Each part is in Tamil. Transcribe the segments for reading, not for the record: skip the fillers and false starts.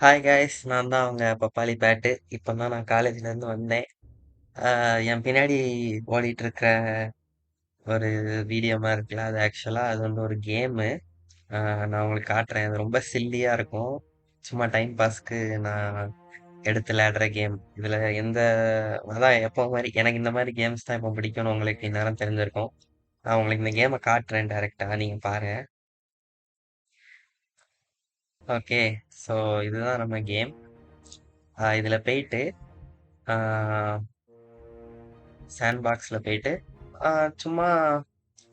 ஹாய் கைஸ், நான் தான் அவங்க பப்பாளி பேட்டு. இப்போ தான் நான் காலேஜ்லேருந்து வந்தேன். என் பின்னாடி ஓடிட்டு இருக்கிற ஒரு வீடியோ மாதிரி இருக்குல்ல, அது ஆக்சுவலாக அது வந்து ஒரு கேமு. நான் உங்களுக்கு காட்டுறேன். அது ரொம்ப சில்லியாக இருக்கும். சும்மா டைம் பாஸ்க்கு நான் எடுத்து விளையாடுற கேம். இதில் எந்த அதான் எப்போ மாதிரி எனக்கு இந்த மாதிரி கேம்ஸ் தான் இப்போ பிடிக்கும்னு உங்களுக்கு இந்நேரம் தெரிஞ்சிருக்கும். நான் உங்களுக்கு இந்த கேமை காட்டுறேன் டைரெக்டாக, நீங்கள் பாருங்க. ஓகே, ஸோ இதுதான் நம்ம கேம். இதில் போயிட்டு சாண்ட் பாக்ஸில் போயிட்டு சும்மா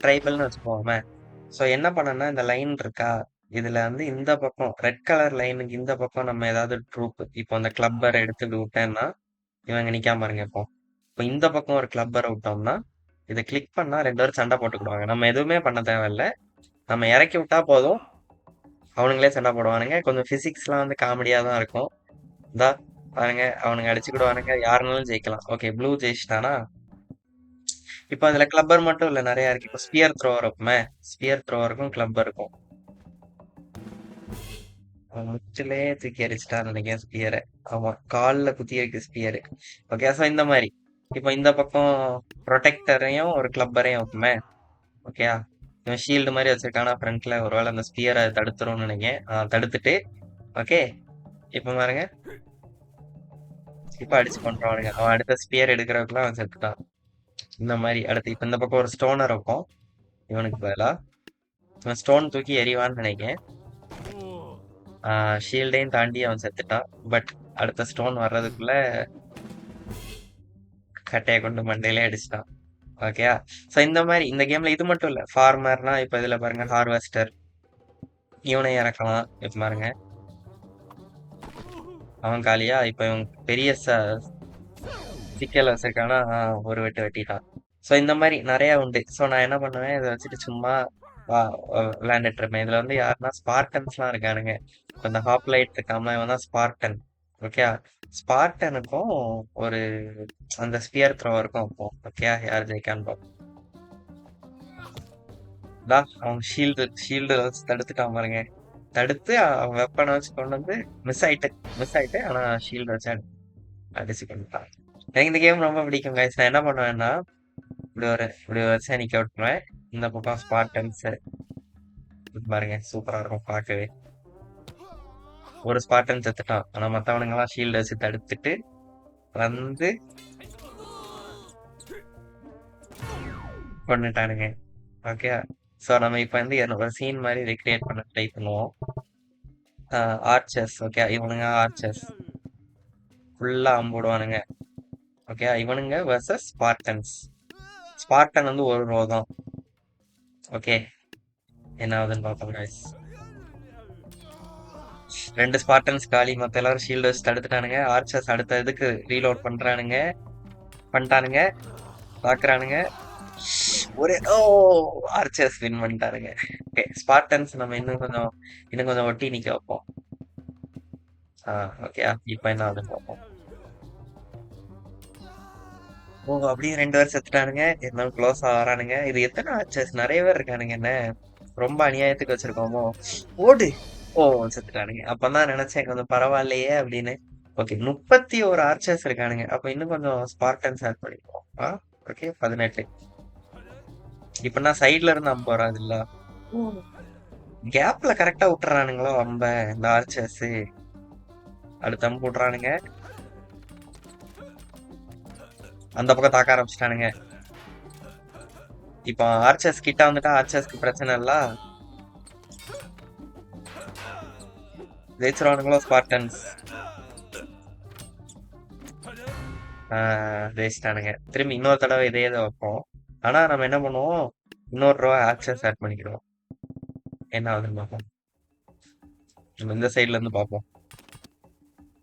ட்ரைபல்னு வச்சுக்கோமே. ஸோ என்ன பண்ணேன்னா இந்த லைன் இருக்கா, இதுல வந்து இந்த பக்கம் ரெட் கலர் லைனுக்கு இந்த பக்கம் நம்ம ஏதாவது ட்ரூப் இப்போ அந்த கிளப்பரை எடுத்து இப்படி விட்டேன்னா இவங்க நிக்காம பாருங்க. இப்போ இந்த பக்கம் ஒரு கிளப்பரை விட்டோம்னா இதை கிளிக் பண்ணா ரெண்டு பேரும் சண்டை போட்டுக்கிடுவாங்க. நம்ம எதுவுமே பண்ண தேவையில்ல, நம்ம இறக்கி விட்டா போதும், அவனுங்களே சண்டை போடுவானுங்க. கொஞ்சம் பிசிக்ஸ்லாம் வந்து காமெடியா தான் இருக்கும். இந்தா பாருங்க, அவனுங்க அடிச்சுக்கிடுவானுங்க, யாருனாலும் ஜெயிக்கலாம். ஓகே, ப்ளூ ஜெயிச்சிட்டானா. இப்போ அதுல கிளப்பர் மட்டும் இல்ல, நிறைய இருக்கு. இப்போ ஸ்பியர் த்ரோவர் இருக்குமே, ஸ்பியர் த்ரோவருக்கும் கிளப்பர் இருக்கும். அவன் முச்சிலே தூக்கி அடிச்சிட்டான்னு நினைக்கிறேன் ஸ்பியரை. ஆமா, கால்ல குத்தி இருக்கு ஸ்பியரு. ஓகே, ஸோ இந்த மாதிரி இப்போ இந்த பக்கம் ப்ரொடெக்டரையும் ஒரு கிளப்பரையும் வைக்குமே. ஓகேயா, இவன் ஷீல்டு மாதிரி வச்சிருக்கானா ஃப்ரண்ட்ல, ஒருவேளை அந்த ஸ்பியரை தடுத்துரும்னு நினைக்கிறேன். தடுத்துட்டு ஓகே, இப்போ பாருங்க, இப்போ அடிச்சு பண்றானுங்க. அவன் அடுத்த ஸ்பியர் எடுக்கிறதுக்குலாம் அவன் செத்துட்டான். இந்த மாதிரி அடுத்து இப்போ இந்த பக்கம் ஒரு ஸ்டோனர் இருக்கும். இவனுக்கு பதிலா இவன் ஸ்டோன் தூக்கி எறிவான்னு நினைக்கிறேன். ஷீல்டையும் தாண்டி அவன் செத்துட்டான். பட் அடுத்த ஸ்டோன் வர்றதுக்குள்ள கட்டையை கொண்டு மண்டையிலே அடிச்சிட்டான். ஓகேயா, ஸோ இந்த மாதிரி இந்த கேம்ல இது மட்டும் இல்ல, ஃபார்மர்னா இப்போ இதுல பாருங்க, ஹார்வெஸ்டர் இவனை இறக்கலாம். இப்ப பாருங்க, அவன் காலியா. இப்போ இவன் பெரிய சிக்கல் வச்சிருக்கானா, ஒரு வெட்டு வெட்டிட்டான். ஸோ இந்த மாதிரி நிறைய உண்டு. ஸோ நான் என்ன பண்ணுவேன், இதை வச்சுட்டு சும்மா விளையாண்டுட்டு இருப்பேன். இதுல வந்து யாருன்னா ஸ்பார்டன்ஸ்லாம் இருக்கானுங்க. இப்போ இந்த ஹாப் லைட் இருக்காம இவன் தான் ஸ்பார்டன். ஓகே, ஸ்பார்டனுக்கும் ஒரு அந்த ஸ்பியர் த்ரோவருக்கும் வைப்போம். ஓகே, யார் ஜெயிக்கான்னு பார்ப்போம். அவன் ஷீல்டு வச்சு தடுத்துட்டான் பாருங்க. தடுத்து அவன் வெப்பனை வச்சு கொண்டு வந்து மிஸ் ஆயிட்டு ஆனா ஷீல்டு வச்சு அடிச்சு கொண்டுட்டான். எனக்கு இந்த கேம் ரொம்ப பிடிக்கும் guys. நான் என்ன பண்ணுவேன்னா, இப்படி வச்சு நிக்க விட்டுருவேன். இந்த பக்கம் ஸ்பார்டன்ஸ் பாருங்க, சூப்பரா இருக்கும் பார்க்கவே. ஒரு ஸ்பார்டன் செத்துட்டான், ஆனா மத்தவனுங்க எல்லாம் ஷீல்டு வச்சு தடுத்துட்டு வந்து கொண்டுட்டானுங்க. ஓகே, ஸோ நம்ம இப்போ வந்து ஒரு சீன் மாதிரி ரெக்ரியேட் பண்ண ட்ரை பண்ணுவோம். ஆர்ச்சர்ஸ். ஓகே, இவனுங்க ஆர்ச்சர்ஸ் ஃபுல்லா அம்புடுவானுங்க. ஓகே, இவனுங்க வர்சஸ் ஸ்பார்டன்ஸ். ஸ்பார்டன் வந்து ஒரு ரோ தான். ஓகே, என்ன ஆகுதுன்னு பார்ப்போம் guys. ரெண்டு ஸ்பார்டன்ஸ் காலி, மத்த எல்லாரும் ஷீல்டு வச்சு தடுத்துட்டானுங்க. ஆர்ச்சர்ஸ் அடுத்த இதுக்கு ரீலோட் பண்ணிட்டானுங்க, பாக்குறானுங்க. ஒரே ஓ, ஆர்ச்சர்ஸ் வின் பண்ணிட்டானுங்க. ஓகே, ஸ்பார்டன்ஸ் நம்ம இன்னும் கொஞ்சம் ஒட்டி நிக்க வைப்போம். ஓகே, இப்போ என்ன ஆகுதுன்னு பார்ப்போம். ஓ, அப்படியே ரெண்டு பேர் செத்துட்டானுங்க, இருந்தாலும் க்ளோஸ் ஆகிறானுங்க. இது எத்தனை ஆர்ச்சர்ஸ், நிறைய பேர் இருக்கானுங்க. என்ன ரொம்ப அநியாயத்துக்கு வச்சிருக்கோமோ. ஓடு. ஓ, செத்துட்டானுங்க. அப்பதான் நினைச்சேன் கொஞ்சம் பரவாயில்லையே அப்படின்னு. ஓகே, 31 ஆர்ச்சர்ஸ் இருக்கானுங்க. அப்ப இன்னும் கொஞ்சம் ஸ்பார்டன்ஸ் ஆட் பண்ணிப்போம். ஓகே, 18. இப்ப நான் சைட்ல இருந்து அம்பு வராது இல்ல, கேப்ல கரெக்டா விட்டுறானுங்களோ அம்ப இந்த ஆர்ச்சர்ஸ். அடுத்து அம்பு விட்றானுங்க, அந்த பக்கம் தாக்க ஆரம்பிச்சிட்டானுங்க. இப்போ ஆர்ச்சர்ஸ் கிட்ட வந்துட்டா ஆர்ச்சர்ஸ்க்கு பிரச்சனை இல்ல, ஜெயிச்சிருவானுங்களோ ஸ்பார்டன்ஸ். ஜெயிச்சிட்டானுங்க. திரும்பி இன்னொரு தடவை இதே இதை வைப்போம். ஆனா நம்ம என்ன பண்ணுவோம், இன்னொரு ரூபா ஆக்சஸ் ஆட் பண்ணிக்கிடுவோம். என்ன ஆகுதுன்னு பார்ப்போம். நம்ம இந்த சைட்ல இருந்து பார்ப்போம்.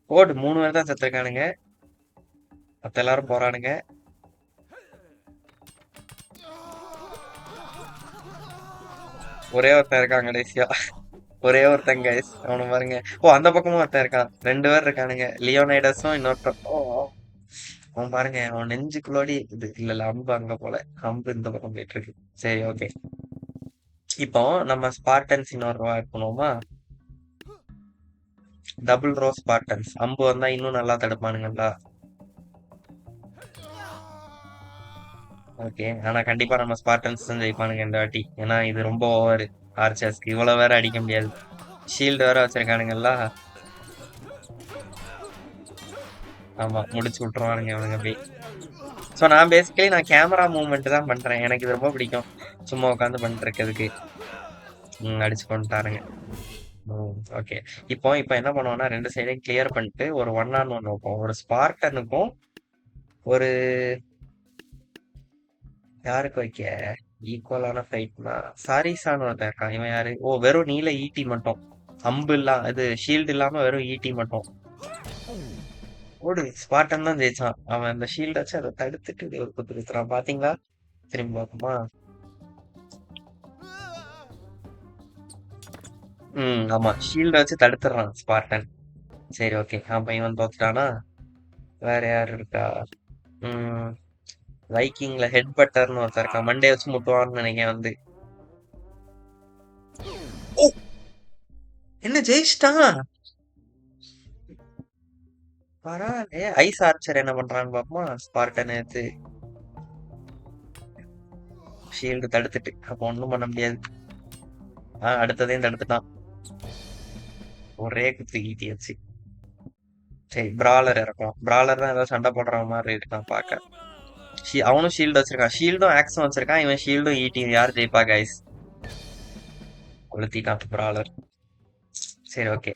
போடு, 3 பேர் தான் செத்துருக்கானுங்க, மத்த எல்லாரும் போறானுங்க. ஒரே ஒருத்தன் இருக்காங்க கடைசியா, ஒரே ஒருத்தன் கைஸ், அவனு பாருங்க. ஓ, அந்த பக்கமும் ஒருத்தன் இருக்கான், 2 பேர் இருக்கானுங்க, லியோனைடஸும் இன்னொருத்தன். ஓ, அவன் பாருங்க, அவன் நெஞ்சுக்குள்ளோடி இது இல்ல அம்பு அங்க போல, அம்பு இந்த பக்கம் போயிட்டு இருக்கு. சரி, ஓகே. இப்போ நம்ம ஸ்பார்டன்ஸ் இன்னொரு ரூபா ஆட் பண்ணுவோமா. Double row Spartans. அம்பு வந்தா இன்னும் நல்லா தடுப்பானுங்களா? ஓகே. ஆனா கண்டிப்பா நம்ம ஸ்பார்டன்ஸ் தான் ஜெயிப்பானுங்க இந்த வாட்டி. ஏன்னா இது ரொம்ப ஓவர். ஆர்ச்சர்ஸ்க்கு இவ்வளவு வேற அடிக்க முடியாது. ஷீல்டு வேற வச்சிருக்கானுங்களா? ஆமா, முடிச்சு விட்டுருவானுங்க இவனுங்க போய். ஸோ நான் கேமரா மூவ்மெண்ட் தான் பண்றேன். எனக்கு இது ரொம்ப பிடிக்கும். சும்மா உட்காந்து பண்ணிட்டு இருக்கிறதுக்கு. அடிச்சு கொண்டுட்டாருங்க. ஓகே. இப்போ இப்போ என்ன பண்ணுவோம்னா, 2 சைடையும் கிளியர் பண்ணிட்டு ஒரு 1 on 1 வைப்போம். ஒரு ஸ்பார்டனுக்கும் ஒரு யாருக்கு வைக்க? ஈக்குவலான ஃபைட்னா சாரிசான்னு ஒருத்தன் இருக்கான். இவன் யாரு? ஓ, வெறும் நீல ஈட்டி மட்டும். அம்பு இல்லாம இது ஷீல்டு இல்லாம வெறும் ஈட்டி மட்டும். ஓடு, ஸ்பார்டன் தான் ஜெயிச்சான். அவன் அந்த ஷீல்ட் வச்சு அதை தடுத்துட்டு ஒரு குத்து குத்துறான். பாத்தீங்களா? திரும்பி பார்ப்போமா? ஆமா, ஷீல்ட வச்சு தடுத்துறான் ஸ்பார்டன். சரி, ஓகே. அப்ப இவன் தோத்துட்டானா? வேற யாரு இருக்கா? ம் வைக்கிங்ல ஹெட் பட்டர்னு ஒருத்தர் இருக்கான். மண்டே வச்சு முட்டுவான்னு நினைக்கிறேன் வந்து. ஓ, என்ன ஜெயிச்சிட்டான்? பரவாயில்லையே. ஐஸ் ஆர்ச்சர் என்ன பண்றான்னு பாப்போமா? ஸ்பார்டன் எடுத்து ஷீல்டு தடுத்துட்டு, அப்ப ஒண்ணும் பண்ண முடியாது. அடுத்ததையும் தடுத்துட்டான். ஒரே குத்து ஈட்டி வச்சு. சரி, பிராலர் இறக்கும். பிராலர் தான் ஏதோ சண்டை போடுற மாதிரி இருக்கான் பாக்க. அவனும் ஷீல்டு வச்சிருக்கான். ஷீல்டும் ஆக்ஸும் வச்சிருக்கான். இவன் ஷீல்டும் ஈட்டியும். யார் ஜெயிப்பா கைஸ்? கொளுத்திட்டான் பிராலர். சரி, ஓகே.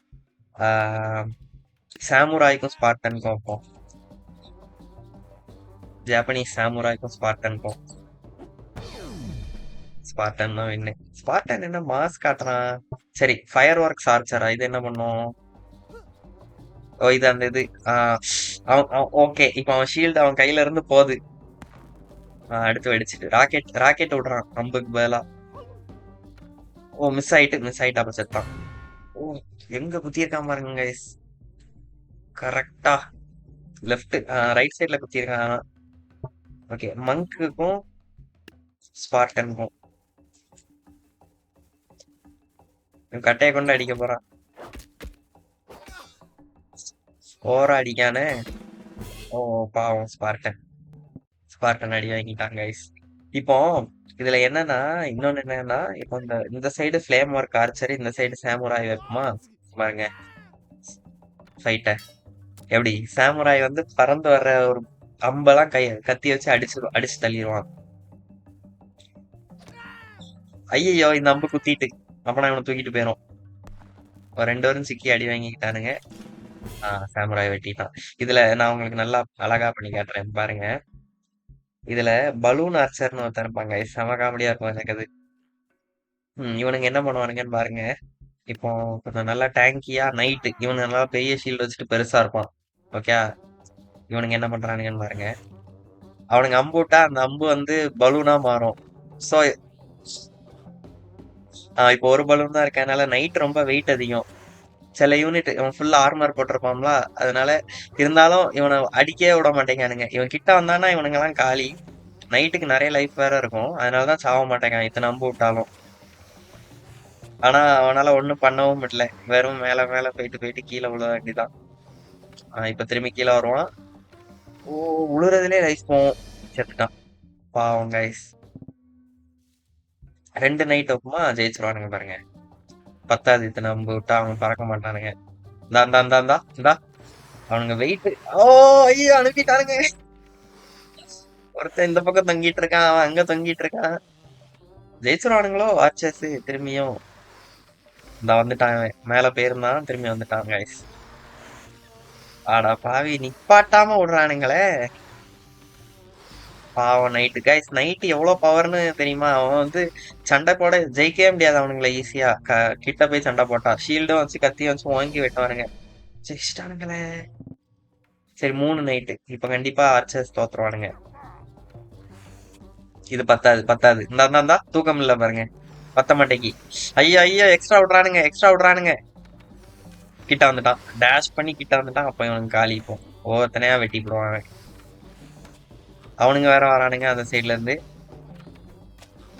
சாமுராய்க்கும் ஸ்பார்டனுக்கும் வைப்போம். ஜாப்பனீஸ் சாமுராய்க்கும் ஸ்பார்டனுக்கும். ஸ்பார்டன் தான் வின்னு. ஸ்பார்டன் என்ன மாஸ் காட்டுறான்? சரி, ஃபயர் ஒர்க்ஸ் ஆர்ச்சரா? இது என்ன பண்ணும்? ஓ, இது அந்த இது. ஓகே. இப்ப அவன் ஷீல்டு அவன் கையில இருந்து போகுது. அடுத்து வெடிச்சிட்டு ராக்கெட் ராக்கெட் விடுறான் அம்புக்கு பதிலா. ஓ, மிஸ் ஆயிட்டு அப்ப செத்தான். ஓ, எங்க குத்திருக்கான் பாருங்க கைஸ். கரெக்டா லெஃப்ட் ரைட் சைட்ல குத்திருக்கான். ஓகே, மங்க்குக்கும் ஸ்பார்டனுக்கும் கட்டையை கொண்டு அடிக்க போறான். ஓரா அடிக்கானே. ஓ, பாவம் ஸ்பார்டன் அடி வாங்கிட்டாங்க கைஸ். இப்போ இதுல என்னன்னா, இன்னொன்னு என்னன்னா, இப்போ இந்த சைடு ஃபிளேம் ஒர்க் ஆர்ச்சர், இந்த சைடு சாமுராய் வைப்போமா? பாருங்க ஃபைட்ட. எப்படி சாமுராய் வந்து பறந்து வர்ற ஒரு அம்பெல்லாம் கத்தி வச்சு அடிச்சு தள்ளிடுவான். ஐயோ, இந்த அம்பு குத்திட்டு அப்பனா இவனை தூக்கிட்டு போயிரும். ஒரு 2 பேரும் சிக்கி அடி வாங்கிக்கிட்டானுங்க. சாமுராய் வெட்டிட்டான். இதுல நான் உங்களுக்கு நல்லா அழகா பண்ணி காட்டுறேன் பாருங்க. இதுல பலூன் ஆர்ச்சர்னு ஒருத்தர் இருப்பாங்க. செம காமெடியா இருக்கும் எனக்கு அது. இவனுங்க என்ன பண்ணுவானுங்கன்னு பாருங்க. இப்போ கொஞ்சம் நல்லா டேங்கியா நைட்டு இவனுங்க நல்லா பெரிய ஷீல்டு வச்சுட்டு பெருசா இருப்பான். ஓகே. இவனுங்க என்ன பண்றானுங்கன்னு பாருங்க. அவனுங்க அம்பு விட்டா அந்த அம்பு வந்து பலூனா மாறும். சோ இப்போ ஒரு பலூன் தான் இருக்கனால நைட் ரொம்ப வெயிட் அதிகம். சில யூனிட் இவன் ஃபுல்லா ஆர்மர் போட்டிருப்பான்ல, அதனால இருந்தாலும் இவனை அடிக்கவே விட மாட்டேங்கானுங்க. இவன் கிட்ட வந்தானா இவனுங்க எல்லாம் காலி. நைட்டுக்கு நிறைய லைஃப் வேற இருக்கும், அதனாலதான் சாவ மாட்டேங்கான் இத்தனை அம்பு விட்டாலும். ஆனா அவனால ஒண்ணும் பண்ணவும் முடியல. வெறும் மேல மேல போயிட்டு போயிட்டு கீழே விழ வேண்டிதான். இப்ப திரும்பி கீழே வருவான். ஓ, உழுறதுலயே லைஃப் போவோம். செத்துட்டான். பாவம் கைஸ். 2 நைட் ஒப்புமா ஜெயிச்சிருவானுங்க பாருங்க. 10வது இத்தனை அம்பு விட்டா அவனுக்கு பறக்க மாட்டானுங்க. இந்தா இந்தா இந்தா இந்தா இந்தா அவனுங்க வெயிட். ஓ, ஐயோ, அனுப்பிட்டானுங்க. ஒருத்தன் இந்த பக்கம் தொங்கிட்டு இருக்கான், அவன் அங்க தொங்கிட்டு இருக்கான். ஜெயிச்சிருவானுங்களோ வாட்சஸ் திரும்பியும்? இந்த வந்துட்டான் அவன். மேல போயிருந்தான், திரும்பி வந்துட்டான் கைஸ். ஆடா பாவி, நிப்பாட்டாம விடுறானுங்களே. பாவம் நைட்டு கைஸ். நைட்டு எவ்வளவு பவர்னு தெரியுமா? அவன் வந்து சண்டை போட ஜெயிக்கவே முடியாது அவனுங்களை ஈஸியா. கிட்ட போய் சண்டை போட்டா ஷீல்டும் வச்சு கத்தியும் வச்சு வாங்கி வெட்டுவானுங்க. ஜெயிச்சிட்டானுங்களே. சரி, 3 நைட்டு. இப்ப கண்டிப்பா ஆர்ச்சர்ஸ் தோத்துருவானுங்க. இது பத்தாது. இந்தா தூக்கம் இல்ல பாருங்க. பத்த மாட்டேங்கி. ஐயோ ஐயோ, எக்ஸ்ட்ரா விடுறானுங்க. கிட்ட வந்துட்டான், டேஷ் பண்ணி கிட்ட வந்துட்டான். அப்ப இவனுக்கு காலி. இப்போ ஒவ்வொருத்தனையா வெட்டி போடுவாங்க. அவனுங்க வேற வரானுங்க அந்த சைட்ல இருந்து.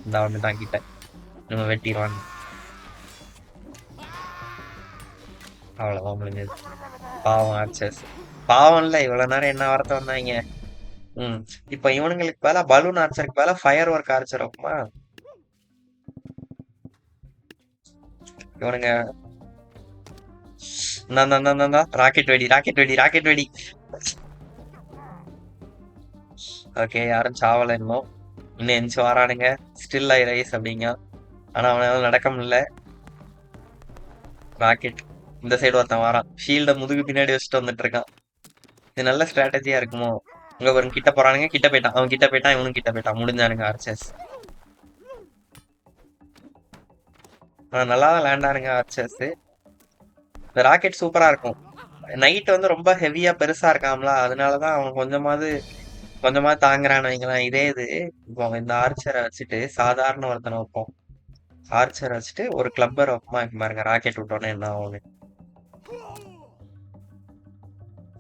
இந்த வந்துட்டான் கிட்ட. இவங்க வெட்டிடுவாங்க. அவ்வளவுதான் முடிஞ்சது. பாவம் ஆர்ச்சர்ஸ். பாவம் இல்ல, இவ்வளவு நேரம் என்ன வார்த்தை வந்தாங்க. ம். இப்ப இவனுங்களுக்கு பதிலா பலூன் ஆர்ச்சருக்கு பதிலா ஃபயர் ஒர்க் ஆர்ச்சர் வைப்போமா? இவனுங்க ராக்கெட் வெடி, ராக்கெட் வெடி, ராக்கெட் வெடி. ஓகே, யாரும் சாவல இன்னும். இன்னும் எஞ்சி வரானுங்க. ஸ்டில் ஐ ரைஸ் அப்படிங்க. ஆனா அவனால நடக்க முடியல. ராக்கெட். இந்த சைடு ஒருத்தன் வரான், ஷீல்ட முதுகு பின்னாடி வச்சுட்டு வந்துட்டு இருக்கான். இது நல்ல ஸ்ட்ராட்டஜியா இருக்குமோ? இங்க ஒரு கிட்ட போறானுங்க, கிட்ட போயிட்டான், அவன் கிட்ட போயிட்டான், இவனும் கிட்ட போயிட்டான், முடிஞ்சானுங்க ஆர்ச்சர்ஸ். நல்லா தான் லேண்ட் ஆனுங்க ஆர்ச்சர்ஸ். இந்த ராக்கெட் சூப்பரா இருக்கும். நைட் வந்து ரொம்ப ஹெவியா பெருசா இருக்காம்ல, அதனாலதான் அவன் கொஞ்சமாவது தாங்குறான்னு வைங்களேன். இதே இது இப்போ இந்த ஆர்ச்சரை வச்சுட்டு சாதாரண ஒருத்தனை வைப்போம். ஆர்ச்சர் வச்சுட்டு ஒரு கிளப்பர் வைப்போமா, இப்ப பாருங்க ராக்கெட் விட்டோன்னே என்ன ஆகும்னு.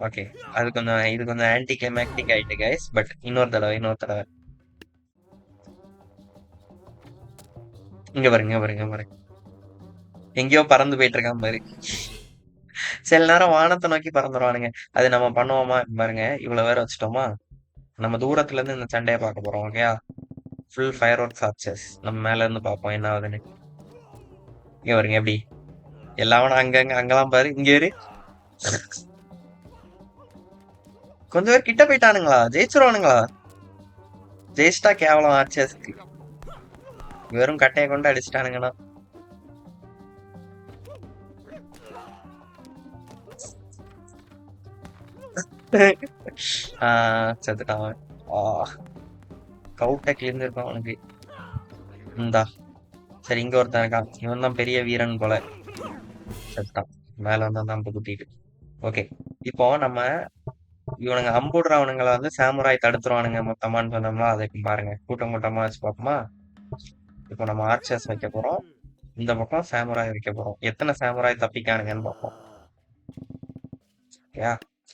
ஓகே, அது கொஞ்சம் இது கொஞ்சம் ஆன்டி கிளைமேக்டிக் ஆயிட்டு கைஸ். பட் இன்னொரு தடவை இங்க பாருங்க, இங்க பாருங்க, இங்க பாருங்க. எங்கேயோ பறந்து போயிட்டு இருக்கான் பாரு. சில நேரம் வானத்தை நோக்கி பறந்துருவானுங்க. அது நம்ம பண்ணுவோமா? இப்ப பாருங்க, இவ்வளவு வேற வச்சுட்டோமா, நம்ம தூரத்துல இருந்து இந்த சண்டையை பார்க்க போறோம். ஓகேயா? ஃபுல் ஃபயர் ஒர்க் ஆர்ச்சர்ஸ் நம்ம மேல இருந்து பார்ப்போம் என்ன ஆகுதுன்னு. இங்க பாருங்க எப்படி எல்லாவனும் அங்கங்க அங்கெல்லாம் பாரு, இங்க இரு. கொஞ்சம் பேர் கிட்ட போயிட்டானுங்களா? ஜெயிச்சிருவானுங்களா? ஜெயிச்சிட்டா கேவலம் ஆர்ச்சர்ஸ்க்கு. வெறும் கட்டையை கொண்டு அடிச்சிட்டானுங்கண்ணா. செத்துட்டான் அவன். ஆ, கவுட்ட கிழிஞ்சிருக்கான் அவனுக்கு. இந்தா. சரி, இங்க ஒருத்தன் இருக்கான், இவன் தான் பெரிய வீரன் போல. செத்துட்டான். மேல வந்து அந்த அம்பு குத்திட்டு. ஓகே, இப்போ நம்ம இவனுங்க அம்புடுறவனுங்களை வந்து சாமுராய் தடுத்துருவானுங்க மொத்தமான்னு சொன்னோம்னா, அதை இப்ப பாருங்க கூட்டம் கூட்டமா வச்சு பார்ப்போமா. இப்போ நம்ம ஆர்ச்சர்ஸ் வைக்க போறோம், இந்த பக்கம் சாமுராய் வைக்க போறோம். எத்தனை சாமுராய் தப்பிக்கானுங்கன்னு பார்ப்போம். ஓகேயா?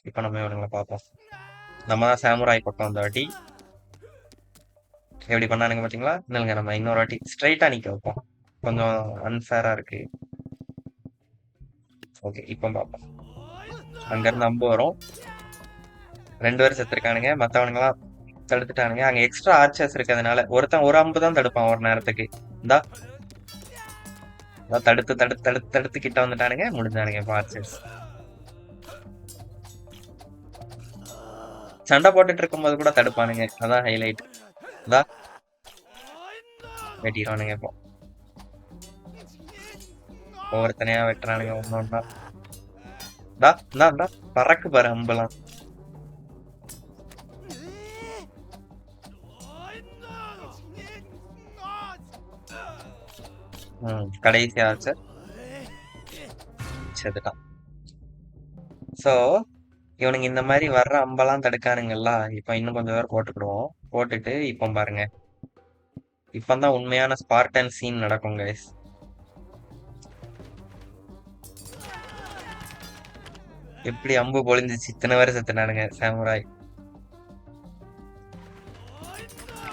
இப்போ நம்ம இவனுங்களை பார்ப்போம். நம்ம தான் சாமுராய் பக்கம் இந்த வாட்டி. எப்படி பண்ணானுங்க பாத்தீங்களா? இல்லைங்க, நம்ம இன்னொரு வாட்டி ஸ்ட்ரைட்டா நிக்க வைப்போம். கொஞ்சம் அன்ஃபேரா இருக்கு. ஓகே, இப்போ பார்ப்போம். அங்க இருந்து அம்பு வரும். 2 பேரும் செத்துருக்கானுங்க, மத்தவனுங்களாம் தடுத்துட்டானுங்க. அங்க எக்ஸ்ட்ரா ஆர்ச்சர்ஸ் இருக்கிறதுனால ஒருத்தன் ஒரு அம்பு தான் தடுப்பான் ஒரு நேரத்துக்கு. இந்தா தடுத்து தடுத்து தடுத்து தடுத்து கிட்ட வந்துட்டானுங்க, முடிஞ்சானுங்க இப்போ ஆர்ச்சர்ஸ். சண்டை போட்டுட்டு இருக்கும்போது கூட தடுப்பானுங்க, அதான் ஹைலைட். இந்தா வெட்டிடுவானுங்க இப்போ. ஒவ்வொருத்தனையா வெட்டுறானுங்க ஒன்னொன்னா. இந்தா பறக்கு பாரு அம்பெல்லாம். கடைசி ஆர்ச்சர் செத்துட்டான். சோ இவனுங்க இந்த மாதிரி வர்ற அம்பெல்லாம் தடுக்கானுங்கல்ல. இப்ப இன்னும் கொஞ்சம் பேர் போட்டுக்கிடுவோம். போட்டுட்டு இப்போ பாருங்க, இப்பதான் உண்மையான ஸ்பார்டன் சீன் நடக்கும் கைஸ். எப்படி அம்பு பொழிஞ்சிச்சு, இத்தனை பேர் செத்துனானுங்க சாமுராய்.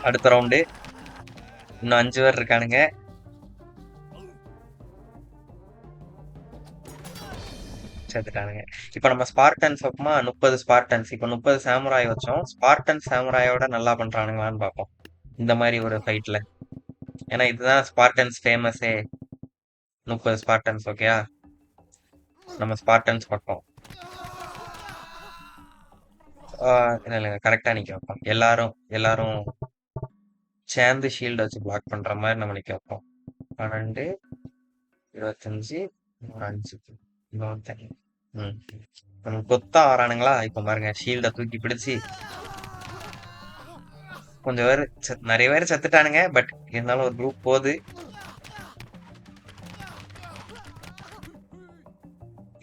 அடுத்த ரவுண்டு இன்னும் 5 பேர் இருக்கானுங்க. செத்துட்டானுங்க. இப்ப நம்ம ஸ்பார்டன்ஸ் வைப்போமா, 30 ஸ்பார்டன்ஸ். இப்ப 30 சாமுராய் வச்சோம். ஸ்பார்டன் சாமுராயோட நல்லா பண்றானுங்களான்னு பார்ப்போம் இந்த மாதிரி ஒரு ஃபைட்ல. ஏன்னா இதுதான் ஸ்பார்டன்ஸ் ஃபேமஸே, 30 ஸ்பார்டன்ஸ். ஓகேயா? நம்ம ஸ்பார்டன்ஸ் பக்கம் இல்லைங்க, கரெக்டா நிக்க வைப்போம். எல்லாரும் எல்லாரும் சேர்ந்து ஷீல்டு வச்சு பிளாக் பண்ற மாதிரி நம்ம நிக்க வைப்போம். 12, 25, ஒரு 5, 21. நம்ம கொத்தா வரானுங்களா? இப்ப பாருங்க, ஷீல்ட தூக்கி பிடிச்சு கொஞ்சம் பேர் நிறைய பேர் செத்துட்டானுங்க. பட் இருந்தாலும் ஒரு குரூப் போகுது.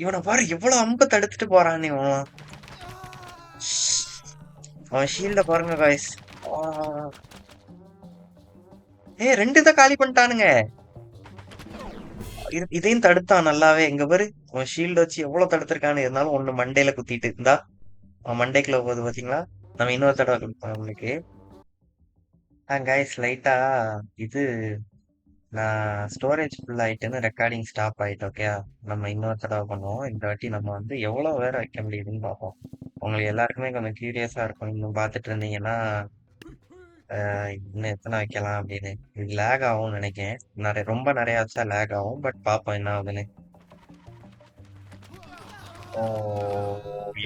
இவனை பாரு எவ்வளவு அம்பு தடுத்துட்டு போறான்னு. அவன் ஷீல்ட பாருங்க காய்ஸ். ரெண்டு இதை காலி பண்ணிட்டானுங்க. இதையும் தடுத்தான் நல்லாவே. எங்க பாரு, அவன் ஷீல்டு வச்சு எவ்வளவு தடுத்திருக்கானு. இருந்தாலும் ஒண்ணு மண்டையில குத்திட்டு இருந்தா அவன் மண்டைக்குள்ள போகுது பாத்தீங்களா. நம்ம இன்னொரு தடவை கொடுப்போம் அவனுக்கு. காய்ஸ் லைட்டா இது நான் ஸ்டோரேஜ் ஃபுல் ஆயிட்டுன்னு ரெக்கார்டிங் ஸ்டாப் ஆயிட்டு ஓகே. நம்ம இன்னொரு தடவை பண்ணுவோம். இந்த வாட்டி நம்ம வந்து எவ்வளவு வேற வைக்க முடியுதுன்னு பார்ப்போம். உங்களுக்கு எல்லாருக்குமே கொஞ்சம் கியூரியஸா இருக்கும். இன்னும் பார்த்துட்டு இருந்தீங்கன்னா இன்னும் எத்தனை வைக்கலாம் அப்படின்னு. இது லேக் ஆகும்னு நினைக்கிறேன். ரொம்ப நிறைய வச்சா லேக் ஆகும். பட் பார்ப்போம் என்ன ஆகுதுன்னு. ஓ,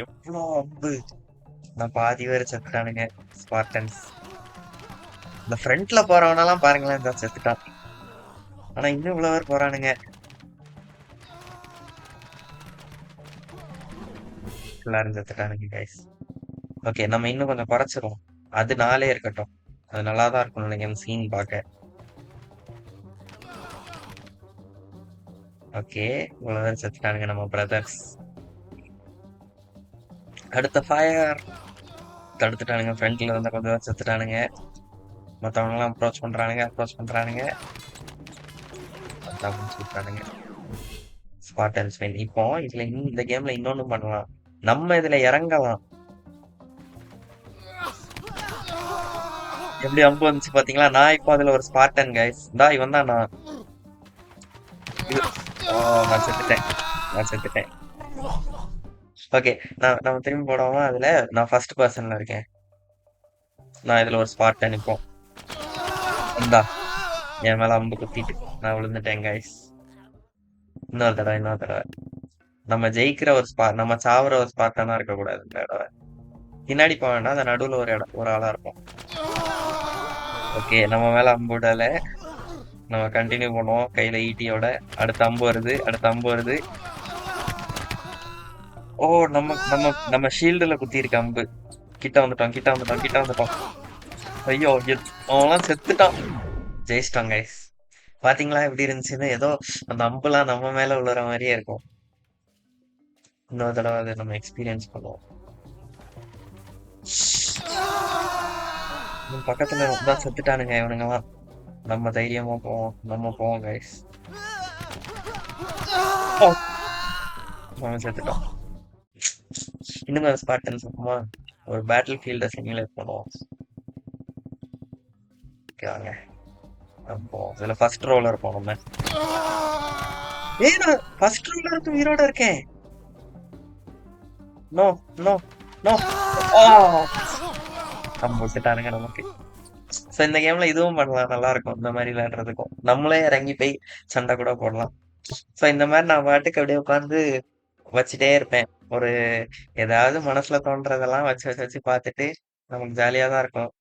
எவ்வளோ அம்பு! நான் பாதி பேர் செத்துட்டானுங்க ஸ்பார்டன்ஸ். இந்த ஃப்ரண்ட்ல போறவனெல்லாம் பாருங்களேன், இந்த செத்துட்டான். ஆனா இன்னும் இவ்வளவு பேர் போறானுங்க. எல்லாரும் செத்துட்டானுங்க கைஸ். ஓகே, நம்ம இன்னும் கொஞ்சம் குறைச்சிரும். அது நாளே இருக்கட்டும். அது நல்லா தான் இருக்கும் நினைக்கிறேன் சீன் பார்க்க. ஓகே, இவ்வளவு பேர் செத்துட்டானுங்க நம்ம பிரதர்ஸ். அடுத்த ஃபயர் தடுத்துட்டானுங்க. ஃப்ரண்ட்ல இருந்த கொஞ்சம் பேர் செத்துட்டானுங்க. மற்றவங்க எல்லாம் அப்ரோச் பண்றானுங்க. அதான் முடிச்சுட்டானுங்க. Spartans win. இப்போ இதுல இந்த கேம்ல இன்னொன்னு பண்ணலாம். நம்ம இதுல இறங்கலாம். எப்படி அம்பு வந்துச்சு பாத்தீங்களா? நான் இப்போ அதுல ஒரு ஸ்பார்டன் கைஸ். இவன் தான் நான். இது ஓ, நான் செத்துட்டேன். நான் செத்துட்டேன். ஓகே, நம்ம திரும்பி போடாம அதுல நான் ஃபர்ஸ்ட் பர்சன்ல இருக்கேன். நான் இதுல ஒரு ஸ்பார்டன் இப்போ. இந்தா, என் மேல அம்பு குத்திட்டு நான் விழுந்துட்டேன் கைஸ். இன்னொரு தடவை. நம்ம ஜெயிக்கிற ஒரு நம்ம சாவுற ஒரு ஸ்பார்டனா இருக்க கூடாது இந்த தடவை. பின்னாடி போக வேண்டாம், அந்த நடுவுல ஒரு ஆளா இருக்கும். ஓகே, நம்ம மேல அம்பு விடல. நம்ம கண்டினியூ பண்ணுவோம் கையில ஈட்டியோட. அடுத்த அம்பு வருது. ஓ, நம்ம நம்ம நம்ம ஷீல்டுல குத்தி இருக்க அம்பு. கிட்ட வந்துட்டோம். ஐயோ, அவன்லாம் செத்துட்டான். ஜெயிச்சிட்டான் கைஸ். பாத்தீங்களா எப்படி இருந்துச்சுன்னு? ஏதோ அந்த அம்புலாம் நம்ம மேல விழுற மாதிரியே இருக்கும். இன்னொரு தடவை அதை நம்ம எக்ஸ்பீரியன்ஸ் பண்ணுவோம். இன்னும் பக்கத்துல தான் செத்துட்டானுங்க இவனுங்கலாம். நம்ம தைரியமா போவோம் கைஸ். நம்ம செத்துட்டோம். இன்னும் ஒரு ஸ்பார்டன் சும்மா ஒரு பேட்டில் ஃபீல்ட சிமுலேட் பண்ணுவோம். ஓகே, வாங்க. அப்போ இதுல ஃபர்ஸ்ட் ரோல இருப்போம் நம்ம. நான் ஃபர்ஸ்ட் ரோல இருக்கு உயிரோட இருக்கேன். No no no. ஆ, நம்ம விட்டுட்டானுங்க நமக்கு. சோ இந்த கேம்ல இதுவும் பண்ணலாம், நல்லா இருக்கும் இந்த மாதிரி விளையாடுறதுக்கும். நம்மளே இறங்கி போய் சண்டை கூட போடலாம். சோ இந்த மாதிரி நான் பாட்டுக்கு அப்படியே உட்காந்து வச்சுட்டே இருப்பேன். ஒரு ஏதாவது மனசுல தோன்றதெல்லாம் வச்சு வச்சு வச்சு பார்த்துட்டு நமக்கு ஜாலியா தான் இருக்கும்.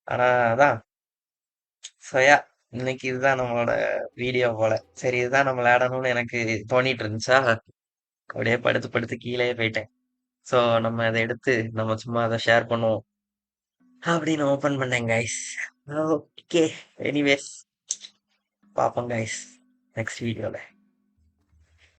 ஆனா அதான். சோயா, இன்னைக்கு இதுதான் நம்மளோட வீடியோ போல. சரி, இதுதான் நம்ம விளையாடணும்னு எனக்கு தோணிட்டு இருந்துச்சா, அப்படியே படுத்து படுத்து கீழே போயிட்டேன். சோ நம்ம அதை எடுத்து நம்ம சும்மா அதை ஷேர் பண்ணுவோம் அப்படின்னு ஓபன் பண்ணேன் கைஸ். ஓகே, எனிவேஸ், பார்ப்போம் கைஸ் நெக்ஸ்ட் வீடியோல.